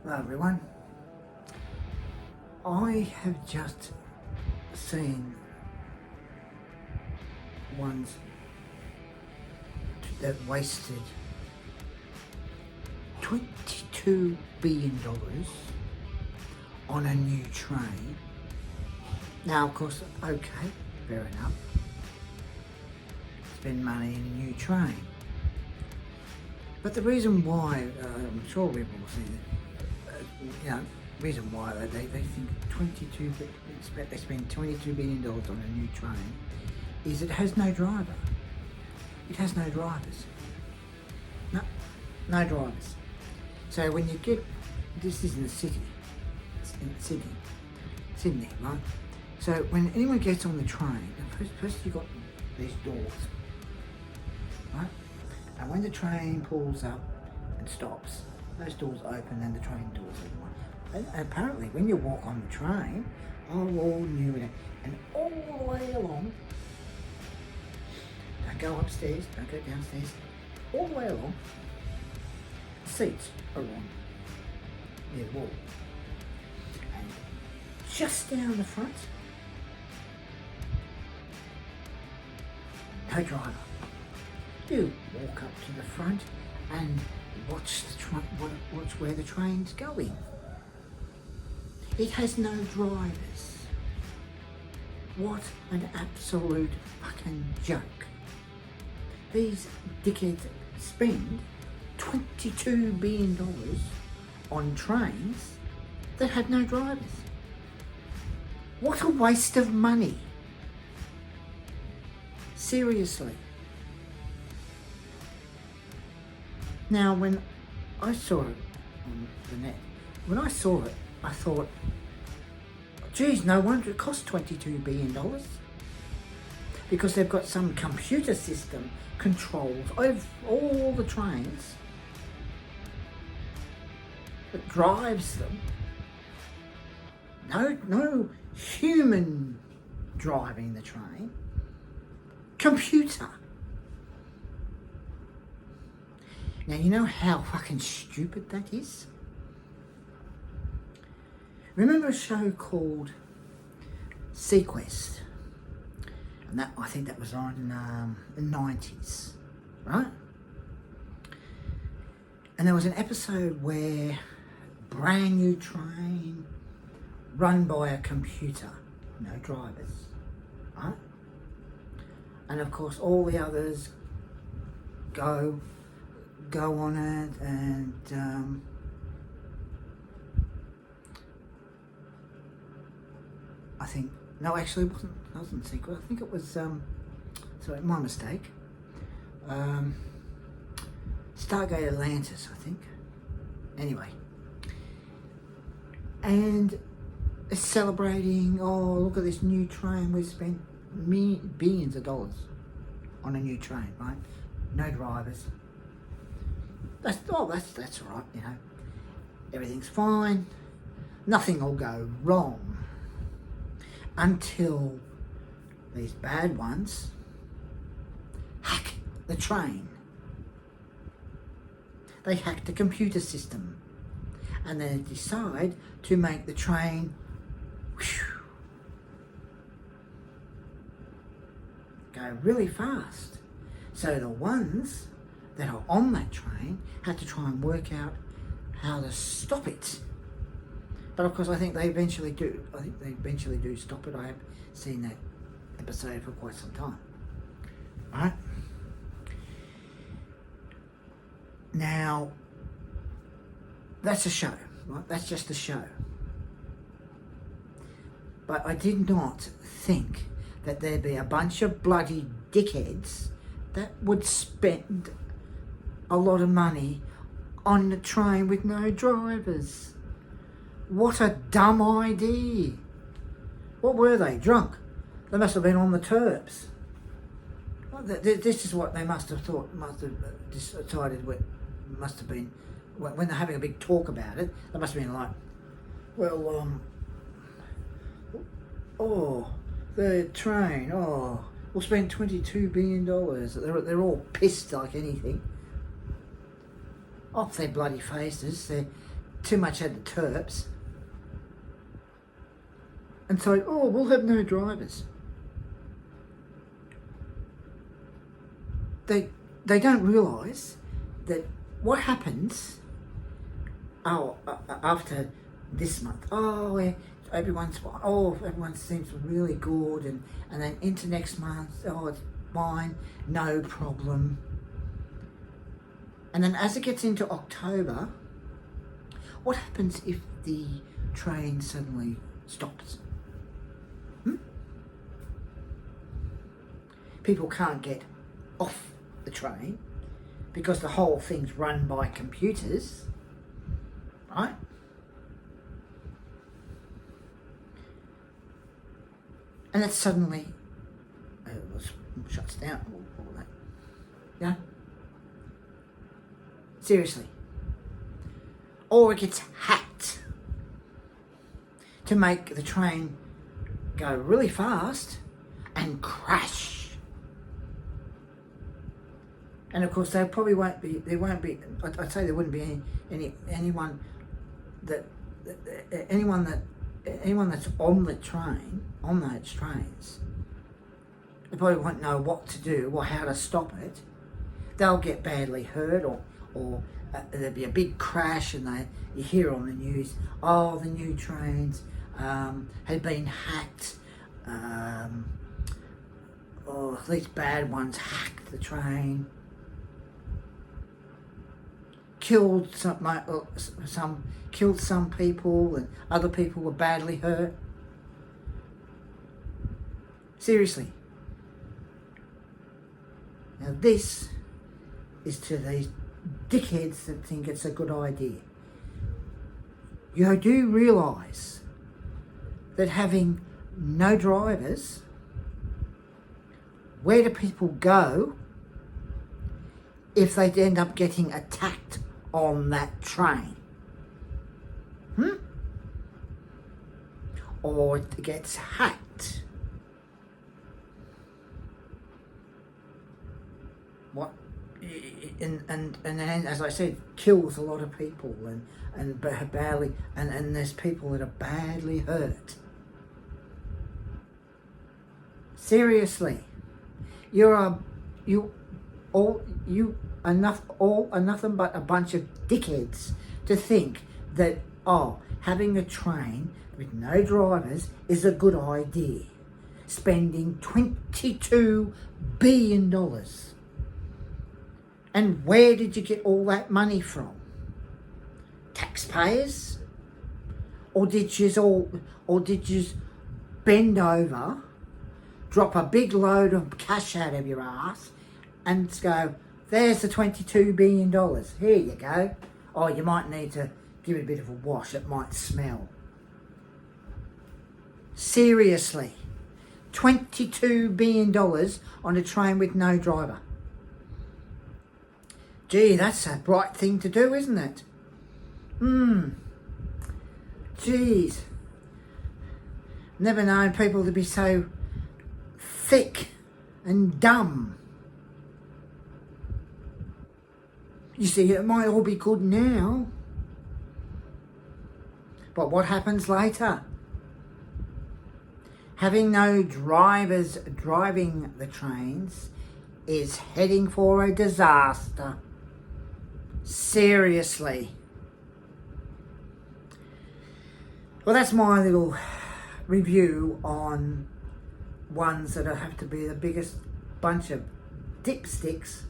Hello everyone. I have just seen ones that wasted $22 billion on a new train. Now, of course, okay, fair enough. Spend money in a new train. But the reason why, I'm sure we've all seen it, reason why they think they spend $22 billion on a new train is it has no driver. It has no drivers. No drivers. So when you get, this is in the city, it's in Sydney, right? So when anyone gets on the train, first you've got these doors, right? And when the train pulls up and stops, those doors open and the train doors open. And apparently when you walk on the train, all new and all the way along, don't go upstairs, don't go downstairs, all the way along, seats are on near the wall. And just down the front, no driver. You walk up to the front and watch where the train's going. It has no drivers. What an absolute fucking joke. These dickheads spend $22 billion on trains that had no drivers. What a waste of money. Seriously. Now, when I saw it on the net, when I saw it, I thought, geez, no wonder it cost $22 billion. Because they've got some computer system controls over all the trains that drives them. No human driving the train. Computer. Now, you know how fucking stupid that is? Remember a show called Sequest? And that, I think that was on the 90s, right? And there was an episode where brand new train run by a computer, no drivers, right? And of course all the others go on it and I think, no, actually it wasn't Secret. I think it was, sorry, my mistake. Stargate Atlantis, I think. Anyway. And it's celebrating, oh, look at this new train. We've spent billions of dollars on a new train, right? No drivers. That's all right, you know. Everything's fine. Nothing will go wrong until these bad ones hack the train. They hack the computer system and they decide to make the train go really fast. So the ones that are on that train had to try and work out how to stop it. But of course, I think they eventually do. I think they eventually do stop it. I have seen that episode for quite some time. Right? Now, that's a show, right? That's just a show. But I did not think that there'd be a bunch of bloody dickheads that would spend a lot of money on the train with no drivers. What a dumb idea. What were they, drunk? They must have been on the terps. This is what they must have thought, must have decided what must have been, when they're having a big talk about it, they must have been like, well, the train, we'll spend $22 billion. They're all pissed like anything. Off their bloody faces, they're too much had the terps and thought, oh, we'll have no drivers. They don't realise that what happens after this month. Everyone seems really good, and then into next month, it's fine, no problem. And then as it gets into October, what happens if the train suddenly stops? People can't get off the train because the whole thing's run by computers, right? And it suddenly shuts down all that. Yeah? Seriously. Or it gets hacked to make the train go really fast and crash. And of course, there won't be. I'd say there wouldn't be anyone that's on the train, on those trains. They probably won't know what to do or how to stop it. They'll get badly hurt, or there'll be a big crash, and you hear on the news, oh, the new trains had been hacked. These bad ones hacked the train. Killed some people, and other people were badly hurt. Seriously. Now this is to these dickheads that think it's a good idea. You do realise that having no drivers, where do people go if they end up getting attacked on that train? Or it gets hacked? What? And then, as I said, kills a lot of people, and there's people that are badly hurt. Seriously, you're nothing but a bunch of dickheads to think that having a train with no drivers is a good idea. Spending $22 billion. And where did you get all that money from? Taxpayers? Or did you bend over, drop a big load of cash out of your ass, and go, there's the $22 billion. Here you go. Oh, you might need to give it a bit of a wash. It might smell. Seriously. $22 billion on a train with no driver. Gee, that's a bright thing to do, isn't it? Geez. Never known people to be so thick and dumb. You see, it might all be good now. But what happens later? Having no drivers driving the trains is heading for a disaster. Seriously. Well, that's my little review on ones that have to be the biggest bunch of dipsticks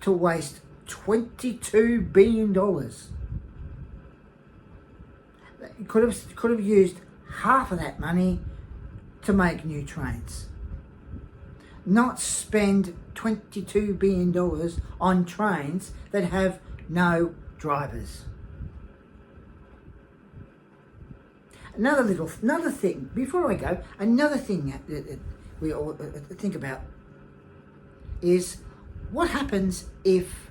to waste $22 billion. You could have used half of that money to make new trains. Not spend $22 billion on trains that have no drivers. Another thing, before I go, another thing that we all think about is what happens if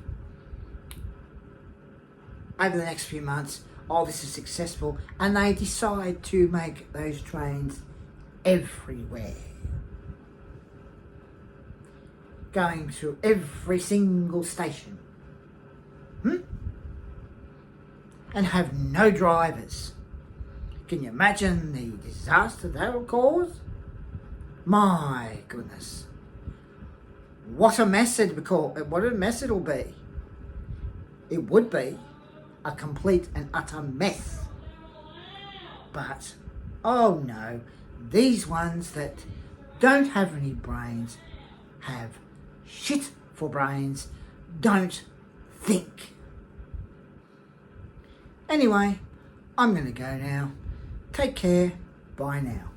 over the next few months, this is successful, and they decide to make those trains everywhere, going through every single station. and have no drivers. Can you imagine the disaster that'll cause? My goodness. What a mess it'll be. It would be a complete and utter mess. But, oh no, these ones that don't have any brains have shit for brains, don't think. Anyway, I'm going to go now. Take care. Bye now.